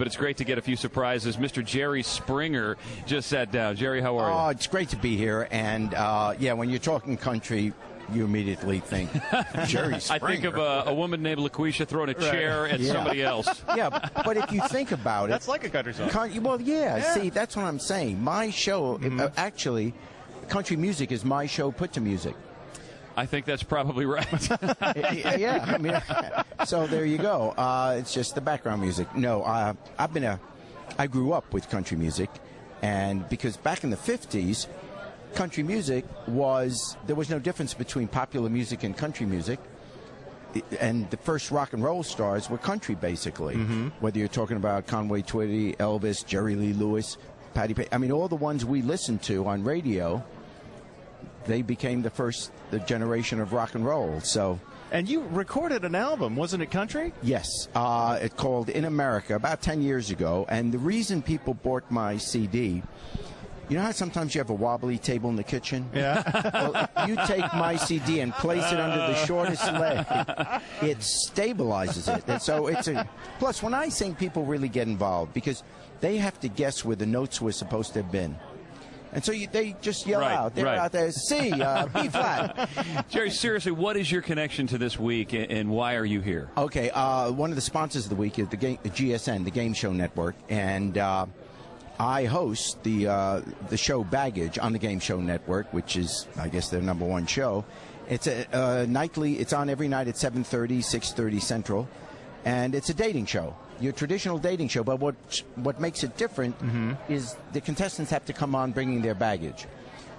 but it's great to get a few surprises. Mr. Jerry Springer just sat down. Jerry, how are you? Oh, it's great to be here. And, yeah, when you're talking country, you immediately think Jerry Springer. I think of a woman named LaQuisha throwing a chair at somebody else. Yeah, but if you think about it. That's like a country song. Well, yeah, see, that's what I'm saying. My show, actually, country music is my show put to music. I think that's probably right. Yeah, I mean, so there you go. It's just the background music. No, I grew up with country music, and because back in the 50s, country music there was no difference between popular music and country music, and the first rock and roll stars were country, basically. Whether you're talking about Conway Twitty, Elvis, Jerry Lee Lewis, Patti Payne, I mean, all the ones we listened to on radio, they became the generation of rock and roll. So, and you recorded an album, wasn't it country? Yes, it's called In America about 10 years ago. And the reason people bought my CD, you know how sometimes you have a wobbly table in the kitchen? Yeah. Well, if you take my CD and place it under the shortest leg, it stabilizes it. And so plus when I sing, people really get involved because they have to guess where the notes were supposed to have been. And so they just yell out. They're out there, C, B flat. Jerry, seriously, what is your connection to this week, and why are you here? Okay, one of the sponsors of the week is the GSN, the Game Show Network, and I host the show Baggage on the Game Show Network, which is, I guess, their #1 show. It's a nightly. It's on every night at 7:30, 6:30 Central, and it's a dating show. Your traditional dating show, but what makes it different is the contestants have to come on bringing their baggage.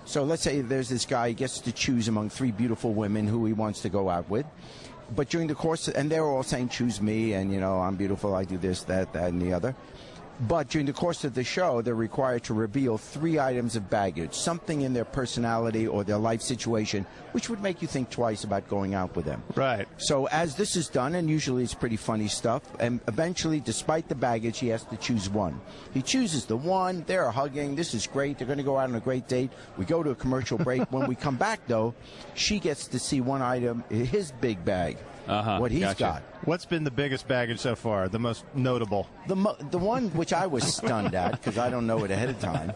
So let's say there's this guy, he gets to choose among 3 beautiful women who he wants to go out with. But during the course, and they're all saying, choose me, and, you know, I'm beautiful, I do this, that, and the other. But during the course of the show, they're required to reveal 3 items of baggage, something in their personality or their life situation, which would make you think twice about going out with them. Right. So as this is done, and usually it's pretty funny stuff, and eventually, despite the baggage, he has to choose one. He chooses the one, they're hugging, this is great, they're going to go out on a great date. We go to a commercial break. When we come back, though, she gets to see one item, his big bag. What he's got. What's been the biggest baggage so far, the most notable? The one which I was stunned at, because I don't know it ahead of time,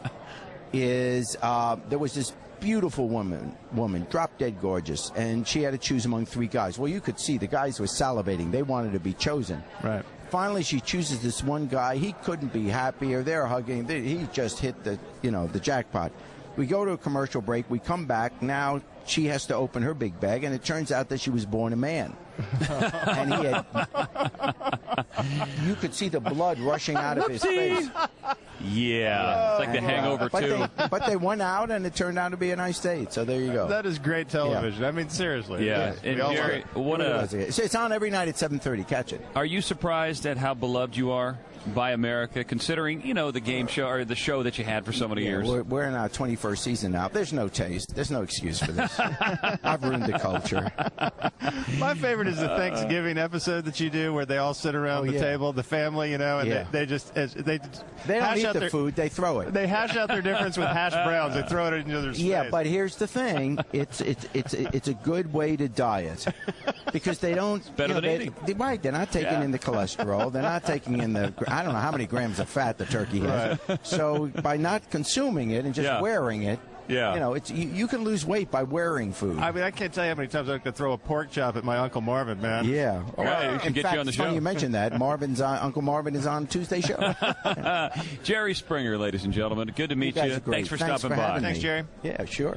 is there was this beautiful woman, drop-dead gorgeous, and she had to choose among 3 guys. Well, you could see the guys were salivating. They wanted to be chosen. Right. Finally, she chooses this one guy. He couldn't be happier. They're hugging. He just hit the jackpot. We go to a commercial break. We come back. Now she has to open her big bag, and it turns out that she was born a man. And you could see the blood rushing out of his face. Yeah, it's like The Hangover, too. But they went out, and it turned out to be a nice date. So there you go. That is great television. I mean, seriously. Yeah. And Jerry, it's on every night at 7:30. Catch it. Are you surprised at how beloved you are by America, considering, you know, the game show or the show that you had for so many years? We're in our 21st season now. There's no taste. There's no excuse for this. I've ruined the culture. My favorite is the Thanksgiving episode that you do where they all sit around the table, the family, you know, and they don't eat the food, they throw it. They hash out their difference with hash browns. They throw it in each other's face. Yeah, but here's the thing. It's a good way to diet because they don't. It's better than eating. Right, they're not taking in the cholesterol. They're not taking in I don't know how many grams of fat the turkey has. Right. So by not consuming it and just wearing it, you know, you can lose weight by wearing food. I mean, I can't tell you how many times I could throw a pork chop at my Uncle Marvin, man. Yeah. Well, we can get you on the show. Funny you mentioned that. Uncle Marvin is on Tuesday show. Jerry Springer, ladies and gentlemen. Good to meet you. Thanks for stopping by. Thanks, Jerry. Yeah, sure.